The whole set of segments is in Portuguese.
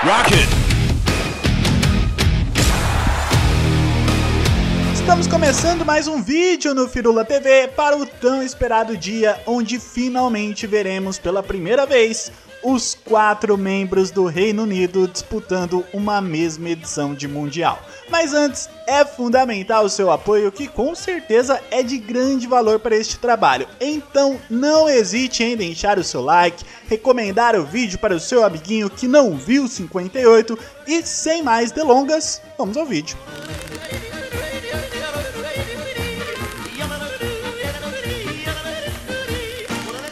Rocket! Estamos começando mais um vídeo no Firula TV para o tão esperado dia onde finalmente veremos pela primeira vez os 4 membros do Reino Unido disputando uma mesma edição de Mundial. Mas antes, é fundamental o seu apoio, que com certeza é de grande valor para este trabalho. Então não hesite em deixar o seu like, recomendar o vídeo para o seu amiguinho que não viu 58 e sem mais delongas, vamos ao vídeo.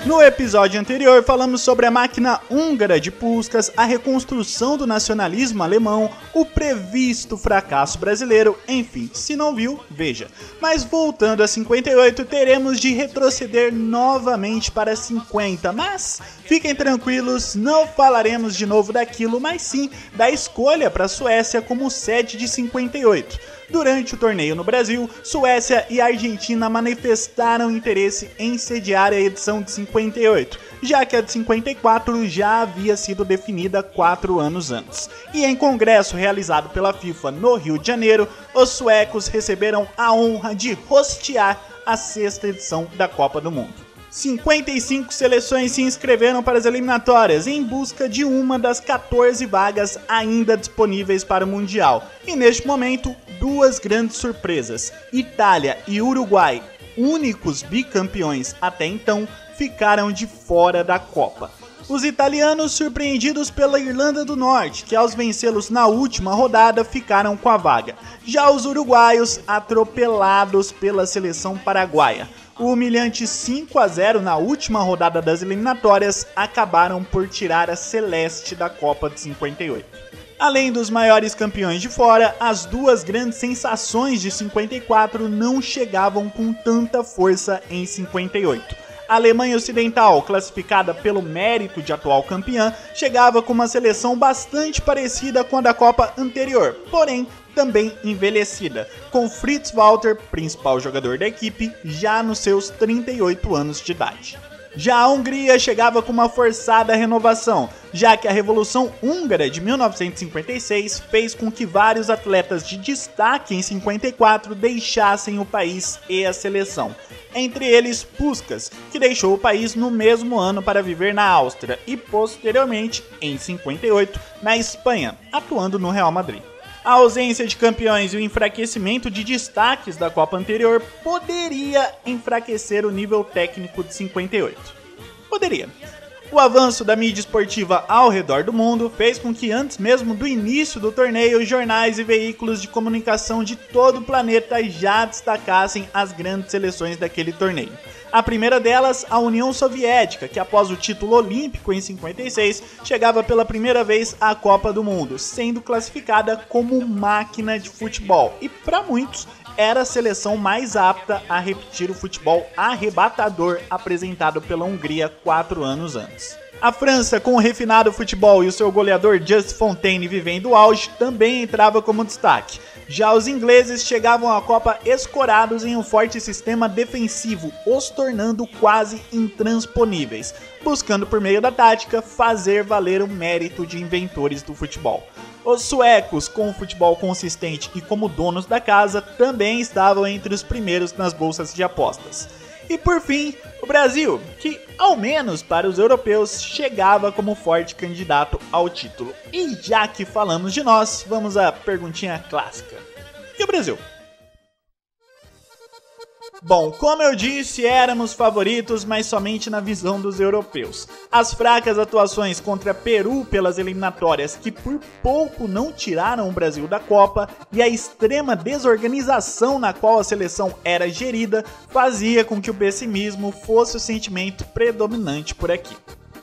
No episódio anterior falamos sobre a máquina húngara de Puskás, a reconstrução do nacionalismo alemão, o previsto fracasso brasileiro, enfim, se não viu, veja. Mas voltando a 58, teremos de retroceder novamente para 50, mas fiquem tranquilos, não falaremos de novo daquilo, mas sim da escolha para a Suécia como sede de 58. Durante o torneio no Brasil, Suécia e Argentina manifestaram interesse em sediar a edição de 58, já que a de 54 já havia sido definida 4 anos antes. E em congresso realizado pela FIFA no Rio de Janeiro, os suecos receberam a honra de hostear a 6ª edição da Copa do Mundo. 55 seleções se inscreveram para as eliminatórias em busca de uma das 14 vagas ainda disponíveis para o Mundial. E neste momento, 2 grandes surpresas: Itália e Uruguai, únicos bicampeões até então, ficaram de fora da Copa. Os italianos surpreendidos pela Irlanda do Norte, que ao vencê-los na última rodada ficaram com a vaga. Já os uruguaios atropelados pela seleção paraguaia. O humilhante 5-0 na última rodada das eliminatórias acabaram por tirar a Celeste da Copa de 58. Além dos maiores campeões de fora, as 2 grandes sensações de 54 não chegavam com tanta força em 58. A Alemanha Ocidental, classificada pelo mérito de atual campeã, chegava com uma seleção bastante parecida com a da Copa anterior, porém também envelhecida, com Fritz Walter, principal jogador da equipe, já nos seus 38 anos de idade. Já a Hungria chegava com uma forçada renovação, já que a Revolução Húngara de 1956 fez com que vários atletas de destaque em 54 deixassem o país e a seleção. Entre eles Puskás, que deixou o país no mesmo ano para viver na Áustria e posteriormente, em 58, na Espanha, atuando no Real Madrid. A ausência de campeões e o enfraquecimento de destaques da Copa anterior poderia enfraquecer o nível técnico de 58. Poderia. O avanço da mídia esportiva ao redor do mundo fez com que antes mesmo do início do torneio, jornais e veículos de comunicação de todo o planeta já destacassem as grandes seleções daquele torneio. A primeira delas, a União Soviética, que após o título olímpico em 56, chegava pela primeira vez à Copa do Mundo, sendo classificada como máquina de futebol, e para muitos era a seleção mais apta a repetir o futebol arrebatador apresentado pela Hungria 4 anos antes. A França, com o refinado futebol e o seu goleador Just Fontaine vivendo o auge, também entrava como destaque. Já os ingleses chegavam à Copa escorados em um forte sistema defensivo, os tornando quase intransponíveis, buscando por meio da tática fazer valer o mérito de inventores do futebol. Os suecos, com um futebol consistente e como donos da casa, também estavam entre os primeiros nas bolsas de apostas. E por fim, o Brasil, que, ao menos para os europeus, chegava como forte candidato ao título. E já que falamos de nós, vamos à perguntinha clássica. E o Brasil? Bom, como eu disse, éramos favoritos, mas somente na visão dos europeus. As fracas atuações contra Peru pelas eliminatórias, que por pouco não tiraram o Brasil da Copa, e a extrema desorganização na qual a seleção era gerida, fazia com que o pessimismo fosse o sentimento predominante por aqui.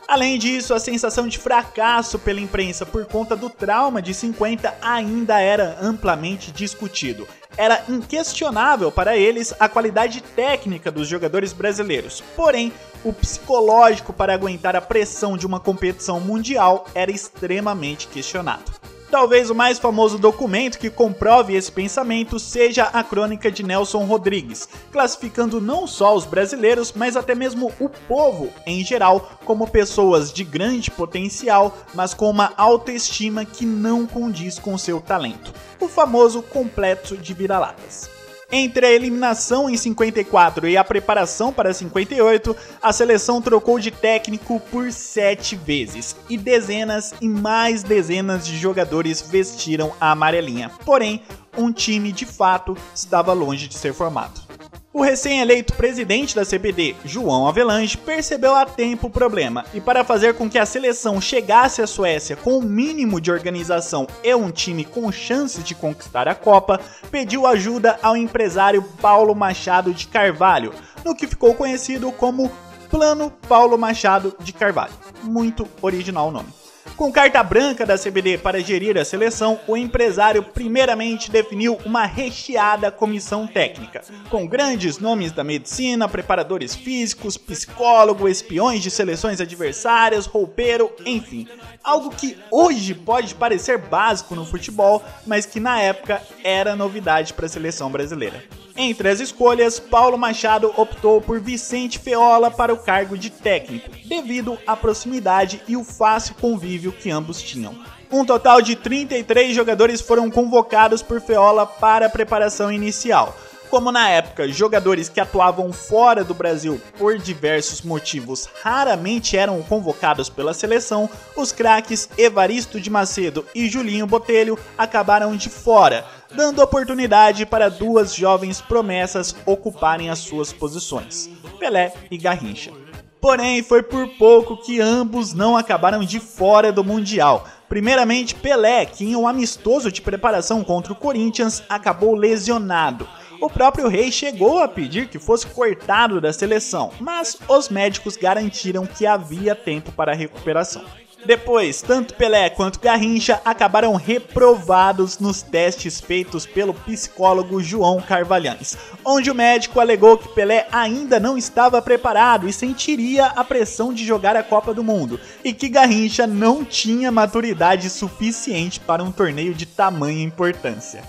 Além disso, a sensação de fracasso pela imprensa por conta do trauma de 50 ainda era amplamente discutido. Era inquestionável para eles a qualidade técnica dos jogadores brasileiros, porém, o psicológico para aguentar a pressão de uma competição mundial era extremamente questionado. Talvez o mais famoso documento que comprove esse pensamento seja a crônica de Nelson Rodrigues, classificando não só os brasileiros, mas até mesmo o povo em geral como pessoas de grande potencial, mas com uma autoestima que não condiz com seu talento. O famoso complexo de vira-latas. Entre a eliminação em 54 e a preparação para 58, a seleção trocou de técnico por 7 vezes, e dezenas e mais dezenas de jogadores vestiram a amarelinha. Porém, um time de fato estava longe de ser formado. O recém-eleito presidente da CBD, João Avelange, percebeu a tempo o problema e, para fazer com que a seleção chegasse à Suécia com o mínimo de organização e um time com chances de conquistar a Copa, pediu ajuda ao empresário Paulo Machado de Carvalho, no que ficou conhecido como Plano Paulo Machado de Carvalho. Muito original o nome. Com carta branca da CBD para gerir a seleção, o empresário primeiramente definiu uma recheada comissão técnica, com grandes nomes da medicina, preparadores físicos, psicólogo, espiões de seleções adversárias, roupeiro, enfim. Algo que hoje pode parecer básico no futebol, mas que na época era novidade para a seleção brasileira. Entre as escolhas, Paulo Machado optou por Vicente Feola para o cargo de técnico, devido à proximidade e o fácil convívio que ambos tinham. Um total de 33 jogadores foram convocados por Feola para a preparação inicial. Como na época, jogadores que atuavam fora do Brasil por diversos motivos raramente eram convocados pela seleção, os craques Evaristo de Macedo e Julinho Botelho acabaram de fora, dando oportunidade para duas jovens promessas ocuparem as suas posições, Pelé e Garrincha. Porém, foi por pouco que ambos não acabaram de fora do Mundial. Primeiramente, Pelé, que em um amistoso de preparação contra o Corinthians, acabou lesionado. O próprio rei chegou a pedir que fosse cortado da seleção, mas os médicos garantiram que havia tempo para a recuperação. Depois, tanto Pelé quanto Garrincha acabaram reprovados nos testes feitos pelo psicólogo João Carvalhães, onde o médico alegou que Pelé ainda não estava preparado e sentiria a pressão de jogar a Copa do Mundo, e que Garrincha não tinha maturidade suficiente para um torneio de tamanha importância.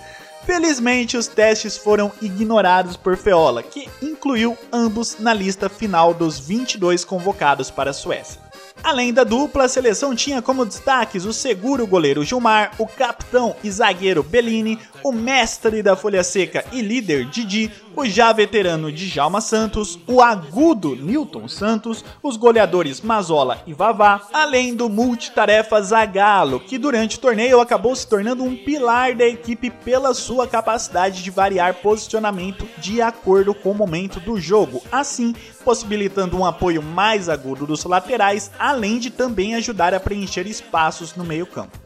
Felizmente, os testes foram ignorados por Feola, que incluiu ambos na lista final dos 22 convocados para a Suécia. Além da dupla, a seleção tinha como destaques o seguro goleiro Gilmar, o capitão e zagueiro Bellini, o mestre da folha seca e líder Didi, o já veterano Djalma Santos, o agudo Nilton Santos, os goleadores Mazola e Vavá, além do multitarefa Zagallo, que durante o torneio acabou se tornando um pilar da equipe pela sua capacidade de variar posicionamento de acordo com o momento do jogo, assim possibilitando um apoio mais agudo dos laterais, além de também ajudar a preencher espaços no meio-campo.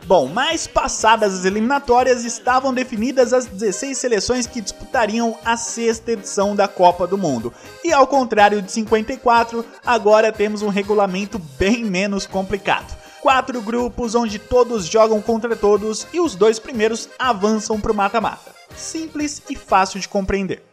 Bom, mas passadas as eliminatórias, estavam definidas as 16 seleções que disputariam a 6ª edição da Copa do Mundo. E ao contrário de 54, agora temos um regulamento bem menos complicado. 4 grupos onde todos jogam contra todos e os 2 primeiros avançam para o mata-mata. Simples e fácil de compreender.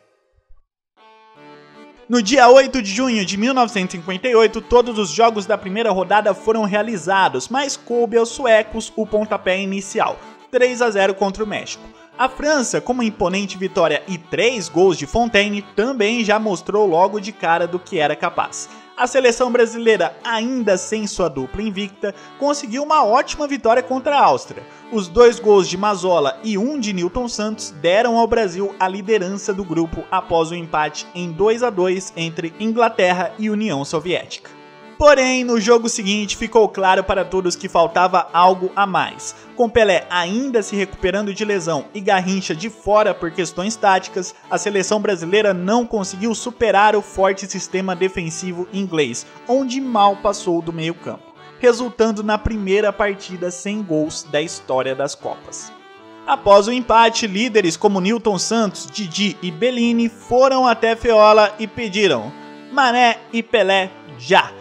No dia 8 de junho de 1958, todos os jogos da primeira rodada foram realizados, mas coube aos suecos o pontapé inicial, 3-0 contra o México. A França, com uma imponente vitória e 3 gols de Fontaine, também já mostrou logo de cara do que era capaz. A seleção brasileira, ainda sem sua dupla invicta, conseguiu uma ótima vitória contra a Áustria. Os 2 gols de Mazola e 1 de Nilton Santos deram ao Brasil a liderança do grupo após o empate em 2-2 entre Inglaterra e União Soviética. Porém, no jogo seguinte ficou claro para todos que faltava algo a mais. Com Pelé ainda se recuperando de lesão e Garrincha de fora por questões táticas, a seleção brasileira não conseguiu superar o forte sistema defensivo inglês, onde mal passou do meio-campo, resultando na primeira partida sem gols da história das Copas. Após o empate, líderes como Nilton Santos, Didi e Bellini foram até Feola e pediram: Mané e Pelé já!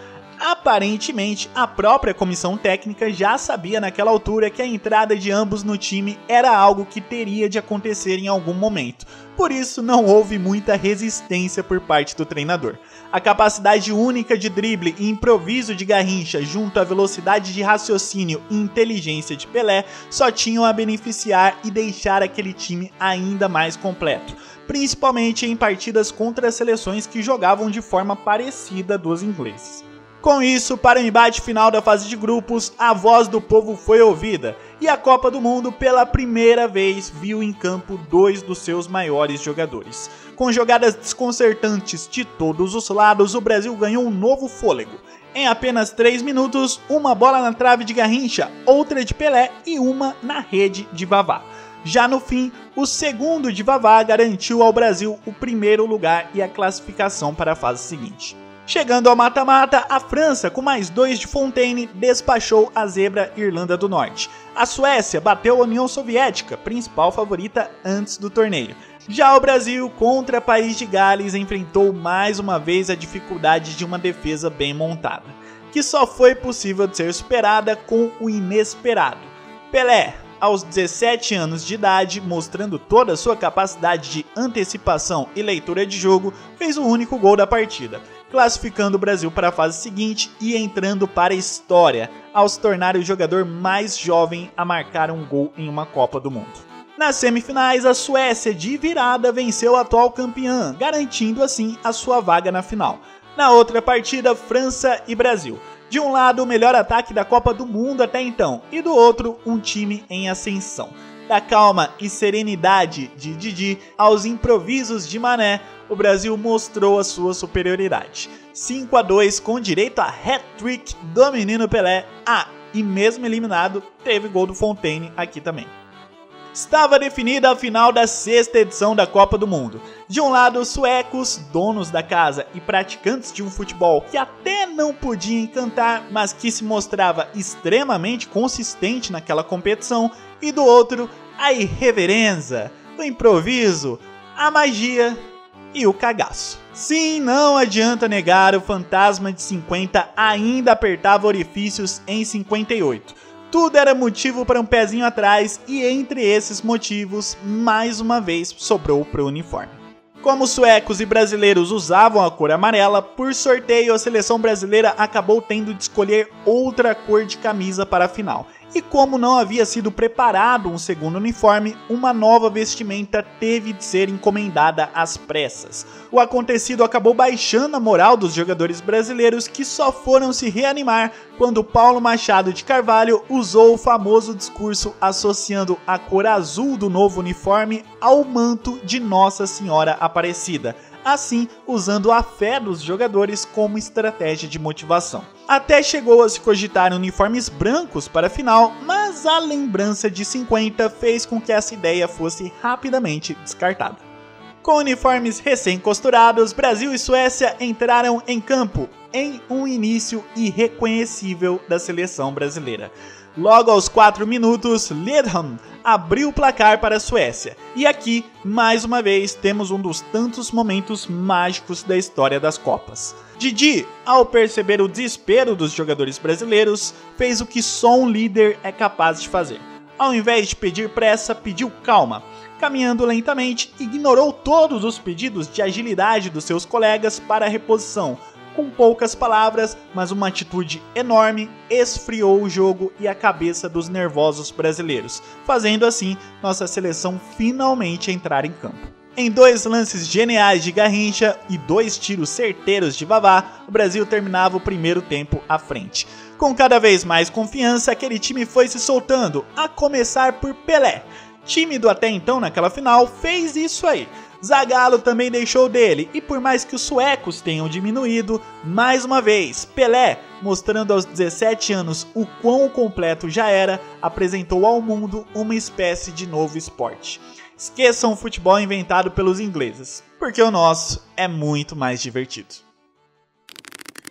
Aparentemente, a própria comissão técnica já sabia naquela altura que a entrada de ambos no time era algo que teria de acontecer em algum momento. Por isso, não houve muita resistência por parte do treinador. A capacidade única de drible e improviso de Garrincha, junto à velocidade de raciocínio e inteligência de Pelé, só tinham a beneficiar e deixar aquele time ainda mais completo, principalmente em partidas contra seleções que jogavam de forma parecida dos ingleses. Com isso, para o embate final da fase de grupos, a voz do povo foi ouvida e a Copa do Mundo pela primeira vez viu em campo dois dos seus maiores jogadores. Com jogadas desconcertantes de todos os lados, o Brasil ganhou um novo fôlego. Em apenas 3 minutos, uma bola na trave de Garrincha, outra de Pelé e uma na rede de Vavá. Já no fim, o segundo de Vavá garantiu ao Brasil o primeiro lugar e a classificação para a fase seguinte. Chegando ao mata-mata, a França, com mais 2 de Fontaine, despachou a zebra Irlanda do Norte. A Suécia bateu a União Soviética, principal favorita antes do torneio. Já o Brasil, contra o País de Gales, enfrentou mais uma vez a dificuldade de uma defesa bem montada, que só foi possível de ser superada com o inesperado. Pelé, aos 17 anos de idade, mostrando toda a sua capacidade de antecipação e leitura de jogo, fez o único gol da partida, classificando o Brasil para a fase seguinte e entrando para a história, ao se tornar o jogador mais jovem a marcar um gol em uma Copa do Mundo. Nas semifinais, a Suécia de virada venceu a atual campeã, garantindo assim a sua vaga na final. Na outra partida, França e Brasil. De um lado, o melhor ataque da Copa do Mundo até então, e do outro, um time em ascensão. Da calma e serenidade de Didi aos improvisos de Mané, o Brasil mostrou a sua superioridade. 5-2 com direito a hat-trick do menino Pelé. E mesmo eliminado, teve gol do Fontaine aqui também. Estava definida a final da 6ª edição da Copa do Mundo. De um lado, os suecos, donos da casa e praticantes de um futebol que até não podia encantar, mas que se mostrava extremamente consistente naquela competição, e do outro, a irreverência, o improviso, a magia e o cagaço. Sim, não adianta negar, o fantasma de 50 ainda apertava orifícios em 58. Tudo era motivo para um pezinho atrás e entre esses motivos, mais uma vez, sobrou para o uniforme. Como suecos e brasileiros usavam a cor amarela, por sorteio a seleção brasileira acabou tendo de escolher outra cor de camisa para a final. E como não havia sido preparado um segundo uniforme, uma nova vestimenta teve de ser encomendada às pressas. O acontecido acabou baixando a moral dos jogadores brasileiros, que só foram se reanimar quando Paulo Machado de Carvalho usou o famoso discurso associando a cor azul do novo uniforme ao manto de Nossa Senhora Aparecida, assim usando a fé dos jogadores como estratégia de motivação. Até chegou a se cogitar uniformes brancos para a final, mas a lembrança de 50 fez com que essa ideia fosse rapidamente descartada. Com uniformes recém-costurados, Brasil e Suécia entraram em campo em um início irreconhecível da seleção brasileira. Logo aos 4 minutos, Lidholm abriu o placar para a Suécia. E aqui, mais uma vez, temos um dos tantos momentos mágicos da história das Copas. Didi, ao perceber o desespero dos jogadores brasileiros, fez o que só um líder é capaz de fazer. Ao invés de pedir pressa, pediu calma. Caminhando lentamente, ignorou todos os pedidos de agilidade dos seus colegas para a reposição. Com poucas palavras, mas uma atitude enorme, esfriou o jogo e a cabeça dos nervosos brasileiros, fazendo assim nossa seleção finalmente entrar em campo. Em 2 lances geniais de Garrincha e 2 tiros certeiros de Vavá, o Brasil terminava o primeiro tempo à frente. Com cada vez mais confiança, aquele time foi se soltando, a começar por Pelé. Tímido até então naquela final, fez isso aí. Zagallo também deixou dele, e por mais que os suecos tenham diminuído, mais uma vez, Pelé, mostrando aos 17 anos o quão completo já era, apresentou ao mundo uma espécie de novo esporte. Esqueçam o futebol inventado pelos ingleses, porque o nosso é muito mais divertido.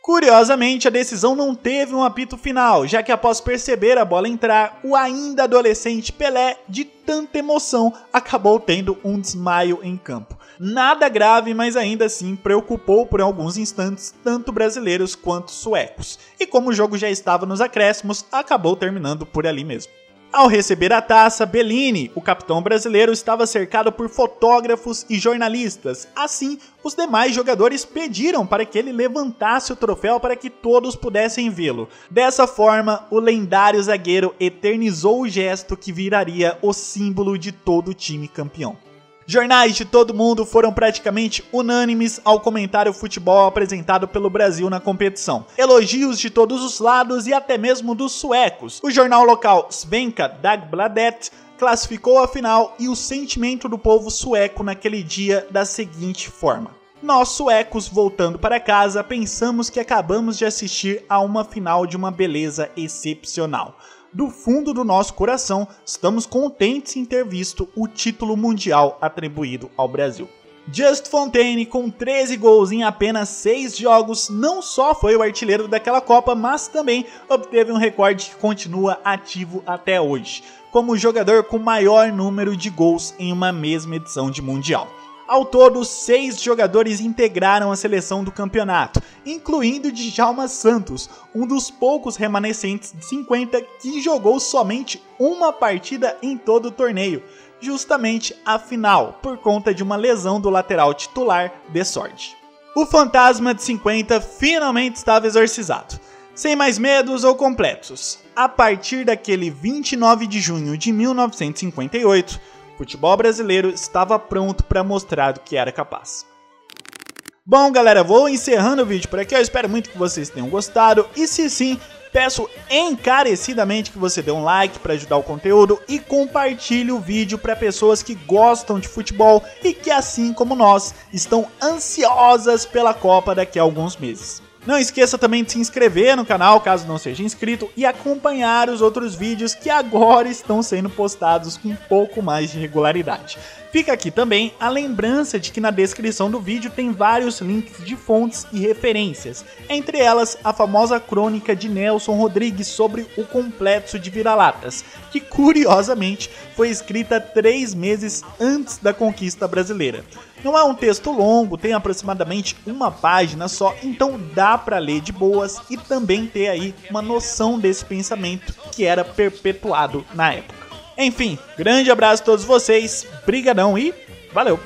Curiosamente, a decisão não teve um apito final, já que após perceber a bola entrar, o ainda adolescente Pelé, de tanta emoção, acabou tendo um desmaio em campo. Nada grave, mas ainda assim preocupou por alguns instantes tanto brasileiros quanto suecos. E como o jogo já estava nos acréscimos, acabou terminando por ali mesmo. Ao receber a taça, Bellini, o capitão brasileiro, estava cercado por fotógrafos e jornalistas. Assim, os demais jogadores pediram para que ele levantasse o troféu para que todos pudessem vê-lo. Dessa forma, o lendário zagueiro eternizou o gesto que viraria o símbolo de todo o time campeão. Jornais de todo mundo foram praticamente unânimes ao comentar o futebol apresentado pelo Brasil na competição. Elogios de todos os lados e até mesmo dos suecos. O jornal local Svenska Dagbladet classificou a final e o sentimento do povo sueco naquele dia da seguinte forma: nós suecos, voltando para casa, pensamos que acabamos de assistir a uma final de uma beleza excepcional. Do fundo do nosso coração, estamos contentes em ter visto o título mundial atribuído ao Brasil. Just Fontaine, com 13 gols em apenas 6 jogos, não só foi o artilheiro daquela Copa, mas também obteve um recorde que continua ativo até hoje, como o jogador com maior número de gols em uma mesma edição de Mundial. Ao todo, 6 jogadores integraram a seleção do campeonato, incluindo Djalma Santos, um dos poucos remanescentes de 50 que jogou somente uma partida em todo o torneio, justamente a final, por conta de uma lesão do lateral titular de sorte. O fantasma de 50 finalmente estava exorcizado. Sem mais medos ou complexos, a partir daquele 29 de junho de 1958, o futebol brasileiro estava pronto para mostrar do que era capaz. Bom, galera, vou encerrando o vídeo por aqui. Eu espero muito que vocês tenham gostado. E se sim, peço encarecidamente que você dê um like para ajudar o conteúdo e compartilhe o vídeo para pessoas que gostam de futebol e que, assim como nós, estão ansiosas pela Copa daqui a alguns meses. Não esqueça também de se inscrever no canal, caso não seja inscrito, e acompanhar os outros vídeos que agora estão sendo postados com um pouco mais de regularidade. Fica aqui também a lembrança de que na descrição do vídeo tem vários links de fontes e referências, entre elas a famosa crônica de Nelson Rodrigues sobre o Complexo de Vira-Latas, que curiosamente foi escrita 3 meses antes da conquista brasileira. Não é um texto longo, tem aproximadamente uma página só, então dá pra ler de boas e também ter aí uma noção desse pensamento que era perpetuado na época. Enfim, grande abraço a todos vocês, brigadão e valeu!